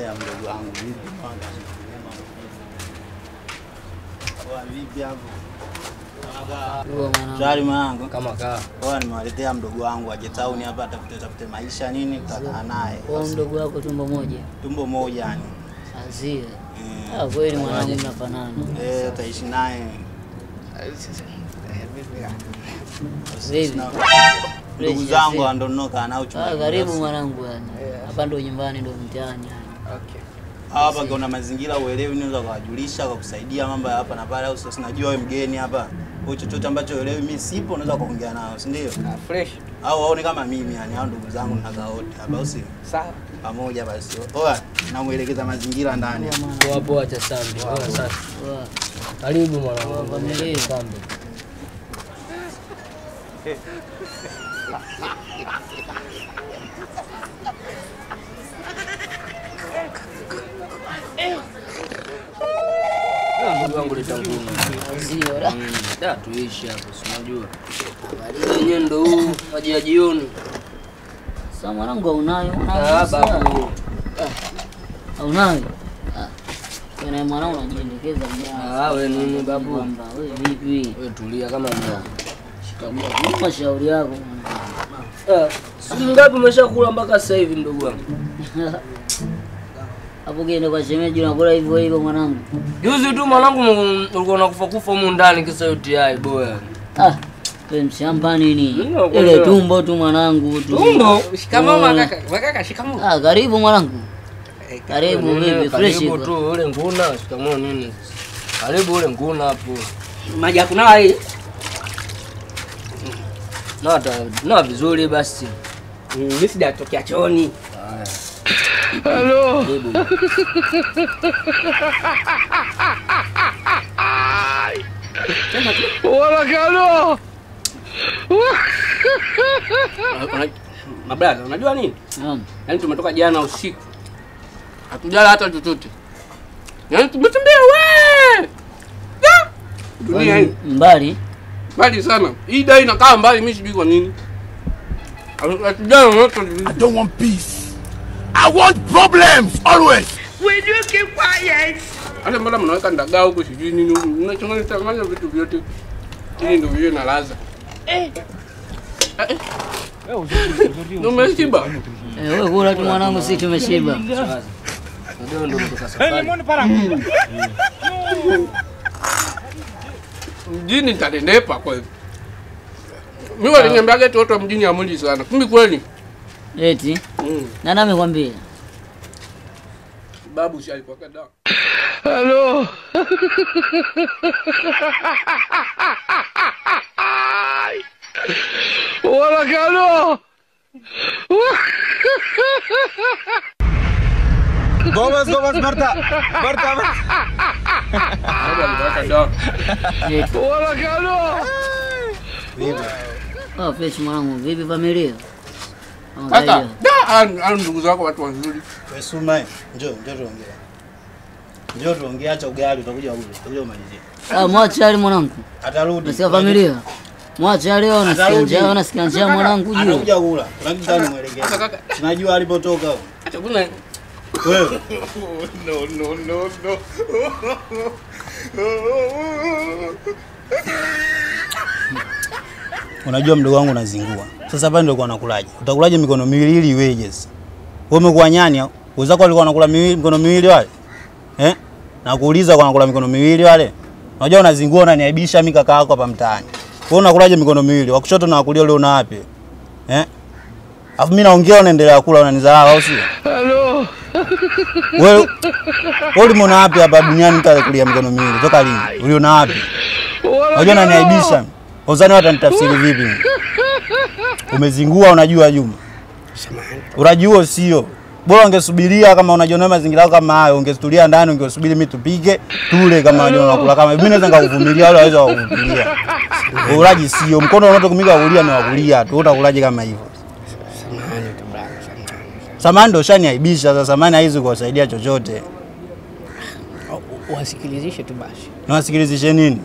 ya mdogo wangu vipi kwanza? Kwa vipi hapo? Shari mwanangu kama kaa. Kwa nimewaletea mdogo wangu aje town hapa atafute maisha nini tutakaa naye. Kwa mdogo wako tumbo moja? Tumbo moja yani. Azia. Kweli mwanangu mnafanana. Utaishi naye. Vipi? Ndugu zangu andondoka nao chumba. Karibu mwanangu yani. Hapa ndo nyumbani ndo mtaani yani. Okay. Hapa kuna mazingira uelewi unaweza kuwajulisha kwa kusaidia mambo ya hapa na pale au sasa najua wewe mgeni hapa. Kwa chochote ambacho uelewi mimi sipo unaweza kuongea nao, si ndio? Fresh. Au waone kama mimi yani hao ndugu zangu nakaa wote hapa au sio? Sawa. Pamoja basi. Oa, namuelekeza mazingira ndani. Poa poa cha sambi. Poa sana. Karibu mwanangu. Familia sambi. Ndugu wangu litanguni. Sio la. Da tuishi hapo, si unajua. Bali yenyewe ndo huu maji ya jioni. Sasa mwanangu unayo? Babu. Unayo? Kuna mwanangu anajiendekeza mjana. Wewe nini babu? Wewe vipi? Wewe tulia kama mmoja. Shikamoo. Mashauri yako mwanangu. Siku ngapi umeshakula mpaka sasa hivi mdogo wangu? Hapo kienda kwa shemeji unakula hivyo hivyo mwanangu. Juzi tu mwanangu ulikuwa unakufa huko ndani kisa UTI boya. Wewe mshamba nini? Ile tumbo tu mwanangu tu. Tumbo? Shikamoo kaka, shikamoo. Karibu mwanangu. Karibu vipi fresh tu ule nguna, shikamoo nini? Karibu ule nguna hapo. Maji hakuna hii. Na vizuri basi. Mimi sijatokea chooni. Hello. Wala kalo. Mabrada, unajua nini? Yaani tumetoka jana usiku. Hatujala hata chochote. Yaani tumetembea we. Dunia hii mbali. Mbali sana. Hii dai inakaa mbali mimi sijui kwa nini. Hatujala I don't want peace. I want problems always. Will you keep quiet? Hata mbona mnaweka ndagaa huko sijui nini huko. Unachanganya vitu vyote. Hii ndio hiyo na laza. Umeshiba? Wewe kula tu mwanangu sisi tumeshiba. Ndio kutoka safari. Mjini nitanenepa kwa hivyo. Mimi waliniambiaga eti watu wa mjini amuli sana. Kumbe kweli? Eti? Nani amekwambia? Babu si alikuwa kada. Hello. Wala kalo. Gomas Marta. Wala kalo. Vipi? Fresh mwanangu, vipi familia? Sasa, ndugu zako watu wazuri. Wewe Suma, njoo tuongee. Njoo tuongee acha ugali utakuja umalizie. Mwache ali mwanangu. Atarudi. Nasikia familia. Mwache ali unasikia njaa mwanangu juu. Anakuja kula. Kuna kitu gani muelekea? Tunajua alipotoka. Acha kuna wewe. No. Unajua mdogo wangu unazingua. Sasa hapa ndio kwa nakulaje. Utakulaje mikono miwili ili iweje sasa? Wewe umekuwa nyani au? Wenzako walikuwa wanakula mikono miwili wale? Na kuuliza kwa nakula mikono miwili wale? Unajua unazingua unaniaibisha mimi kaka yako hapa mtaani. Wewe unakulaje mikono miwili? Wa kushoto na wa kulia leo una wapi? Alafu mimi naongea unaendelea kula unanidharau au sio? Hello. Wewe ulimuona wapi hapa duniani nitakulia mikono miwili? Toka lini? Uliona wapi? Unajua unaniaibisha. Uzani watanitafsiri vipi? Umezingua unajua Juma. Unajua sio. Bora ungesubiria kama unajiona mazingira yako kama hayo, ungestulia ndani ungesubiri mimi tupige, tule kama unajua unakula kama mimi naweza ngakuvumilia wale waweza kuvumilia. Ulaji sio mkono unaotumika kulia na wakulia tu, utakulaje kama hivyo? Samani ndo shaniaibisha sasa, samani haizi kuwasaidia chochote. Wasikilizishe tu basi. Na wasikilizishe nini?